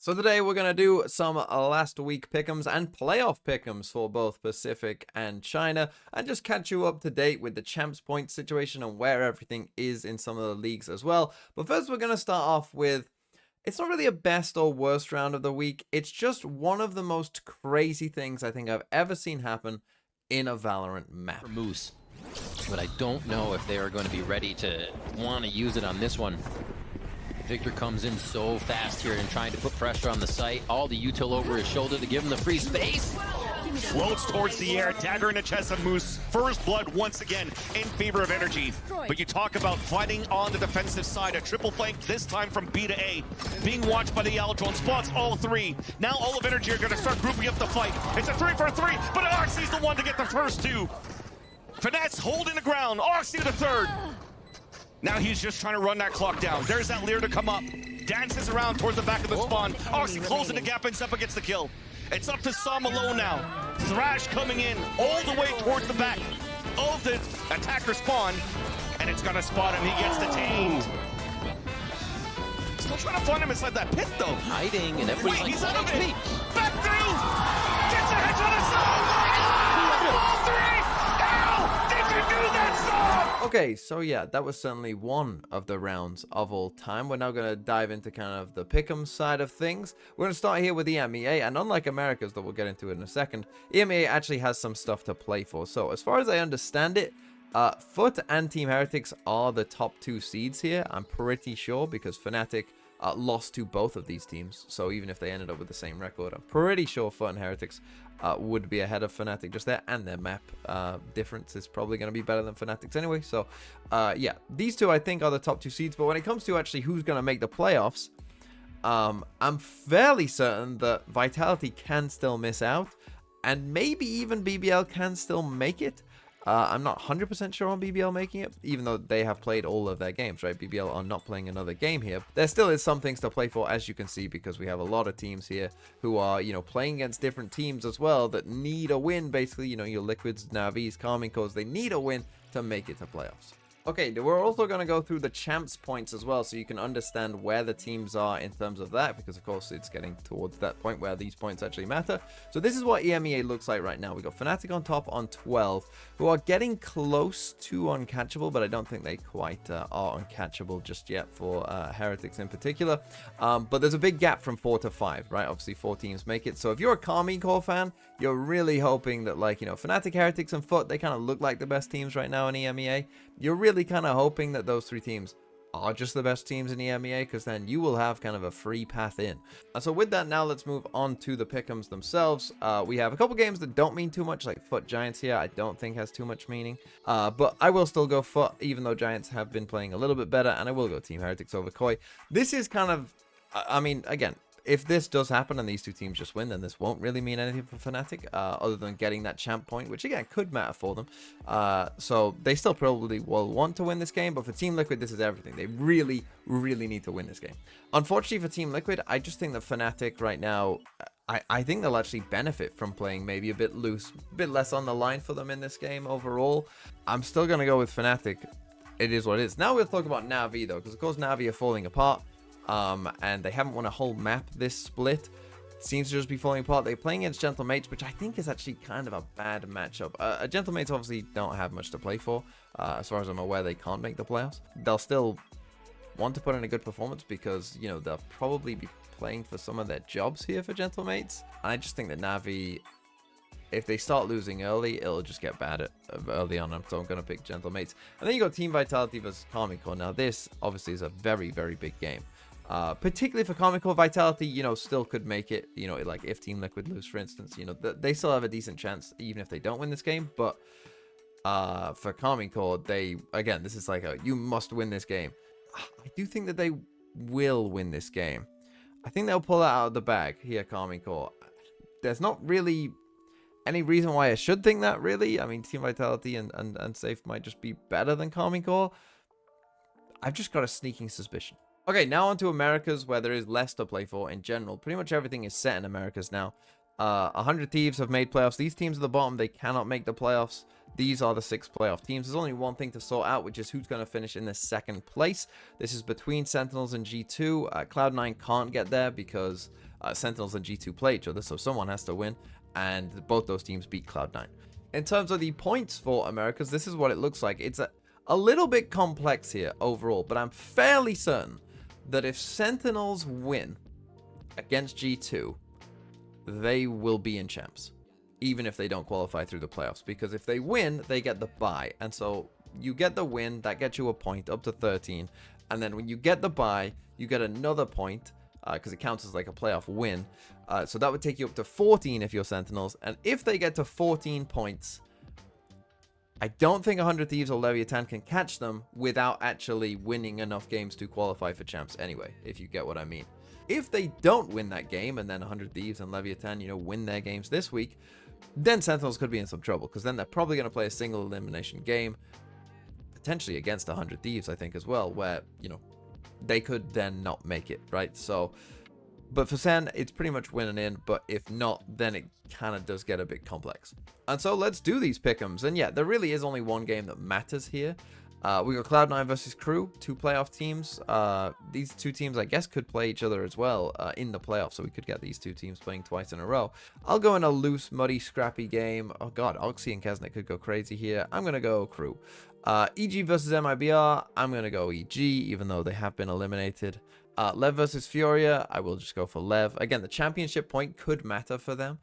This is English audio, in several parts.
So today we're going to do some last week pick'ems and playoff pick'ems for both Pacific and China, and just catch you up to date with the champs point situation and where everything is in some of the leagues as well. But first we're going to start off with, it's not really a best or worst round of the week, it's just one of the most crazy things I think I've ever seen happen in a Valorant map. Moose, but I don't know if they are going to be ready to want to use it on this one. Victor comes in so fast here and trying to put pressure on the site. All the util over his shoulder to give him the free space. Floats towards the air, dagger in the chest of Moose. First blood once again in favor of Energy. But you talk about fighting on the defensive side. A triple flank, this time from B to A. Being watched by the Aldrone, spots all three. Now all of Energy are going to start grouping up the fight. It's a 3-for-3, but Oxy's the one to get the first two. Finesse holding the ground, Oxy the third. Now he's just trying to run that clock down. There's that Lear to come up. Dances around towards the back of the spawn. Oxy closing the gap and up against the kill. It's up to Sam alone now. Thrash coming in all the way towards the back of the attacker spawn. And it's gonna spot him. He gets detained. Still trying to find him inside that pit though. Hiding and everybody's Wait, like, he's out of "Follow it. me." Back through. Gets a headshot of Sam. All three. Now they can do that, Sam. Okay, so yeah, that was certainly one of the rounds of all time. We're now going to dive into kind of the pick'em side of things. We're going to start here with EMEA, and unlike America's, that we'll get into it in a second, EMEA actually has some stuff to play for. So as far as I understand it, Foot and Team Heretics are the top two seeds here. I'm pretty sure, because Fnatic lost to both of these teams. So even if they ended up with the same record, I'm pretty sure Foot and Heretics would be ahead of Fnatic just there, and their map difference is probably going to be better than Fnatic's anyway. So yeah, these two I think are the top two seeds. But when it comes to actually who's going to make the playoffs, I'm fairly certain that Vitality can still miss out, and maybe even BBL can still make it. I'm not 100% sure on BBL making it, even though they have played all of their games, right? BBL are not playing another game here. There still is some things to play for, as you can see, because we have a lot of teams here who are, you know, playing against different teams as well that need a win, basically. You know, your Liquids, Navis, Calming Cores, they need a win to make it to playoffs. Okay, we're also going to go through the champs points as well, so you can understand where the teams are in terms of that, because of course it's getting towards that point where these points actually matter. So this is what EMEA looks like right now. We got Fnatic on top on 12, who are getting close to uncatchable, but I don't think they quite are uncatchable just yet for Heretics in particular. But there's a big gap from 4 to 5, right? Obviously 4 teams make it. So if you're a Karmine Core fan, you're really hoping that, like, you know, Fnatic, Heretics, and Foot, they kind of look like the best teams right now in EMEA. You're really kind of hoping that those 3 teams are just the best teams in EMEA, because then you will have kind of a free path in. So with that, now let's move on to the pick'ems themselves. We have a couple games that don't mean too much, like Foot Giants here. I don't think has too much meaning, but I will still go Foot, even though Giants have been playing a little bit better, and I will go Team Heretics over Koi. This is kind of, I mean, again, if this does happen and these two teams just win, then this won't really mean anything for Fnatic, other than getting that champ point, which again could matter for them. So they still probably will want to win this game, but for Team Liquid, this is everything. They really, really need to win this game. Unfortunately for Team Liquid, I just think that Fnatic right now, I think they'll actually benefit from playing maybe a bit loose, a bit less on the line for them in this game overall. I'm still going to go with Fnatic. It is what it is. Now we'll talk about Na'Vi though, because of course Na'Vi are falling apart. And they haven't won a whole map this split. Seems to just be falling apart. They're playing against Gentlemates, which I think is actually kind of a bad matchup. Gentlemates obviously don't have much to play for. As far as I'm aware, they can't make the playoffs. They'll still want to put in a good performance because, you know, they'll probably be playing for some of their jobs here for Gentlemates. And I just think that Na'Vi, if they start losing early, it'll just get bad early on. So I'm going to pick Gentlemates. And then you got Team Vitality versus Karmine Core. Now this obviously is a very, very big game. Particularly for Karmine Core, Vitality, you know, still could make it, you know, like if Team Liquid lose, for instance, you know, they still have a decent chance, even if they don't win this game. But for Karmine Core, they, again, this is like a, you must win this game. I do think that they will win this game. I think they'll pull it out of the bag here, Karmine Core. There's not really any reason why I should think that, really. I mean, Team Vitality and Safe might just be better than Karmine Core. I've just got a sneaking suspicion. Okay, now on to Americas, where there is less to play for in general. Pretty much everything is set in Americas now. 100 Thieves have made playoffs. These teams at the bottom, they cannot make the playoffs. These are the 6 playoff teams. There's only one thing to sort out, which is who's going to finish in the 2nd place. This is between Sentinels and G2. Cloud9 can't get there because Sentinels and G2 play each other, so someone has to win, and both those teams beat Cloud9. In terms of the points for Americas, this is what it looks like. It's a little bit complex here overall, but I'm fairly certain that if Sentinels win against G2, they will be in champs, even if they don't qualify through the playoffs, because if they win, they get the bye. And so you get the win, that gets you a point up to 13, and then when you get the bye, you get another point, because it counts as like a playoff win. So that would take you up to 14 if you're Sentinels, and if they get to 14 points, I don't think 100 Thieves or Leviathan can catch them without actually winning enough games to qualify for champs anyway, if you get what I mean. If they don't win that game, and then 100 Thieves and Leviathan, win their games this week, then Sentinels could be in some trouble, because then they're probably going to play a single elimination game, potentially against 100 Thieves, I think, as well, where, they could then not make it, right? So, but for Sen, it's pretty much winning in, but if not, then it kind of does get a bit complex. And so let's do these Pickems. And yeah, there really is only one game that matters here. We got Cloud9 versus Crew, 2 playoff teams. These 2 teams, I guess, could play each other as well in the playoffs, so we could get these 2 teams playing twice in a row. I'll go in a loose, muddy, scrappy game. Oh god, Oxy and Kesnet could go crazy here. I'm going to go Crew. EG versus MIBR, I'm going to go EG, even though they have been eliminated. Lev versus Furia, I will just go for Lev. Again, the championship point could matter for them.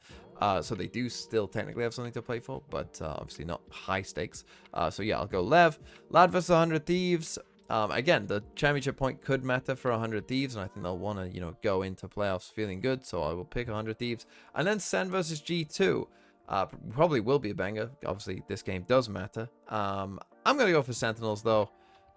So they do still technically have something to play for, but obviously not high stakes. So yeah, I'll go Lev. Lad versus 100 Thieves. Again, the championship point could matter for 100 Thieves, and I think they'll want to, go into playoffs feeling good. So I will pick 100 Thieves. And then Sen versus G2. Probably will be a banger. Obviously, this game does matter. I'm going to go for Sentinels, though.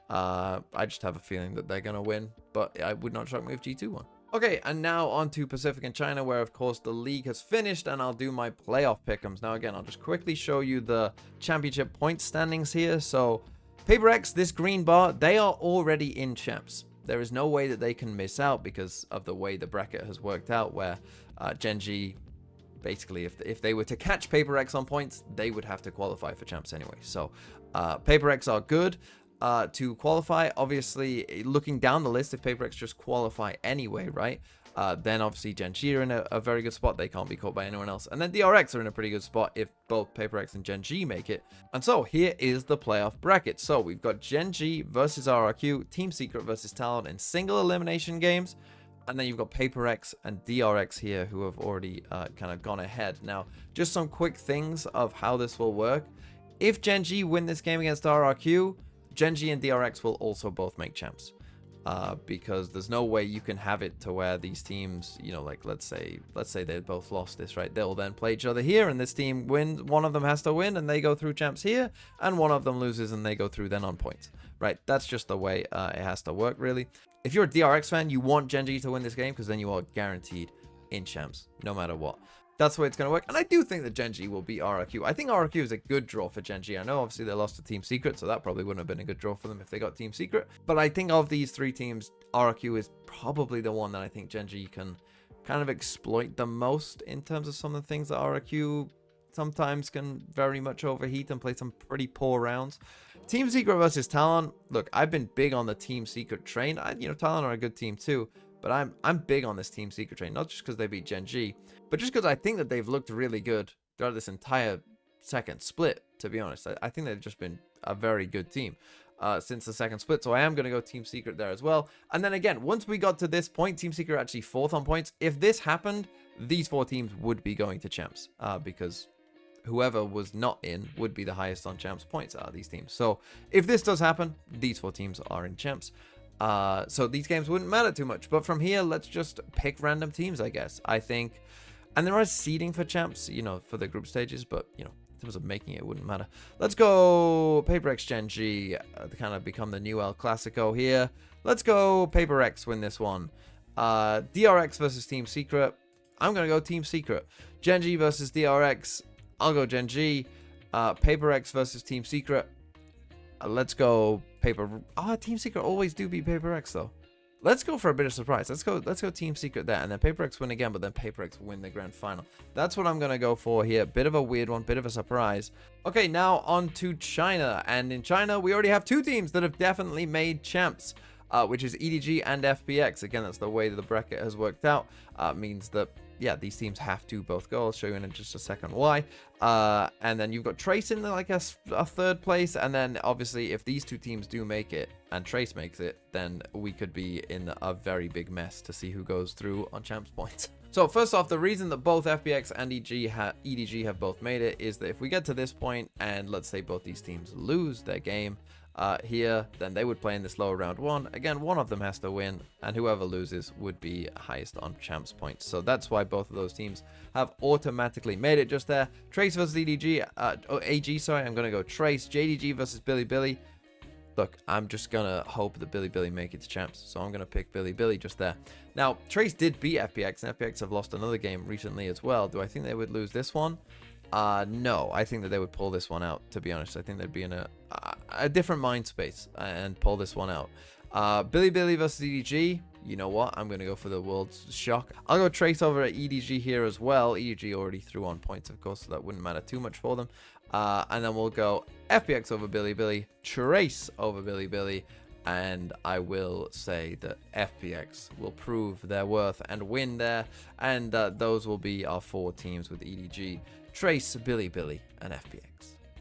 I just have a feeling that they're going to win, but it would not shock me if G2 won. Okay, and now on to Pacific and China, where, of course, the league has finished, and I'll do my playoff pick'ems. Now, again, I'll just quickly show you the championship point standings here. So, Paper X, this green bar, they are already in champs. There is no way that they can miss out because of the way the bracket has worked out, where Gen G, basically, if they were to catch Paper X on points, they would have to qualify for champs anyway. So, Paper X are good to qualify. Obviously, looking down the list, if Paper X just qualify anyway, right? Then obviously Gen G are in a very good spot. They can't be caught by anyone else. And then DRX are in a pretty good spot if both Paper X and Gen G make it. And so here is the playoff bracket. So we've got Gen G versus RRQ, Team Secret versus Talon in single elimination games. And then you've got Paper X and DRX here who have already kind of gone ahead. Now, just some quick things of how this will work. If Gen G win this game against RRQ, Gen G and DRX will also both make champs. Because there's no way you can have it to where these teams, like let's say they both lost this, right? They'll then play each other here, and this team wins. One of them has to win, and they go through champs here, and one of them loses, and they go through then on points, right? That's just the way it has to work, really. If you're a DRX fan, you want Gen G to win this game because then you are guaranteed in champs, no matter what. That's the way it's going to work. And I do think that Gen G will beat RRQ. I think RRQ is a good draw for Gen G. I know obviously they lost to Team Secret, so that probably wouldn't have been a good draw for them if they got Team Secret. But I think of these 3 teams, RRQ is probably the one that I think Gen G can kind of exploit the most in terms of some of the things that RRQ sometimes can very much overheat and play some pretty poor rounds. Team Secret versus Talon. Look, I've been big on the Team Secret train. Talon are a good team too. But I'm big on this Team Secret train, not just because they beat Gen G, but just because I think that they've looked really good throughout this entire second split, to be honest. I think they've just been a very good team since the second split, so I am going to go Team Secret there as well. And then again, once we got to this point, Team Secret actually 4th on points. If this happened, these 4 teams would be going to champs because whoever was not in would be the highest on champs points out of these teams. So if this does happen, these 4 teams are in champs. So these games wouldn't matter too much. But from here, let's just pick random teams, I guess. I think, and there are seeding for champs, for the group stages, but, in terms of making it, wouldn't matter. Let's go Paper X Gen G, to kind of become the new El Clasico here. Let's go Paper X win this one. DRX versus Team Secret. I'm going to go Team Secret. Gen G versus DRX. I'll go Gen G. Paper X versus Team Secret. Let's go Team Secret always do beat Paper X though. Let's go for a bit of surprise. Let's go Team Secret there, and then Paper X win again, but then Paper X win the grand final. That's what I'm gonna go for here. Bit of a weird one, bit of a surprise. Okay, now on to China, and in China we already have 2 teams that have definitely made champs. which is EDG and FPX. Again, that's the way that the bracket has worked out. Means that, yeah, these teams have to both go. I'll show you in just a second why. And then you've got Trace in like a third place. And then obviously if these two teams do make it and Trace makes it, then we could be in a very big mess to see who goes through on champs points. So first off, the reason that both FPX and EDG have both made it is that if we get to this point and let's say both these teams lose their game here, then they would play in this lower round one. Again, one of them has to win, and whoever loses would be highest on champs points. So that's why both of those teams have automatically made it just there. Trace versus EDG, AG, sorry, I'm going to go Trace. JDG versus Billy. Look, I'm just going to hope that Billy make it to champs. So I'm going to pick Billy just there. Now, Trace did beat FPX, and FPX have lost another game recently as well. Do I think they would lose this one? No, I think that they would pull this one out, to be honest. I think they'd be in a different mind space and pull this one out. Billy versus EDG, you know what? I'm going to go for the world's shock. I'll go Trace over at EDG here as well. EDG already threw on points, of course, so that wouldn't matter too much for them. And then we'll go FPX over Billy, Trace over Billy, and I will say that FPX will prove their worth and win there. And those will be our 4 teams with EDG, Trace, Billy, and FPX.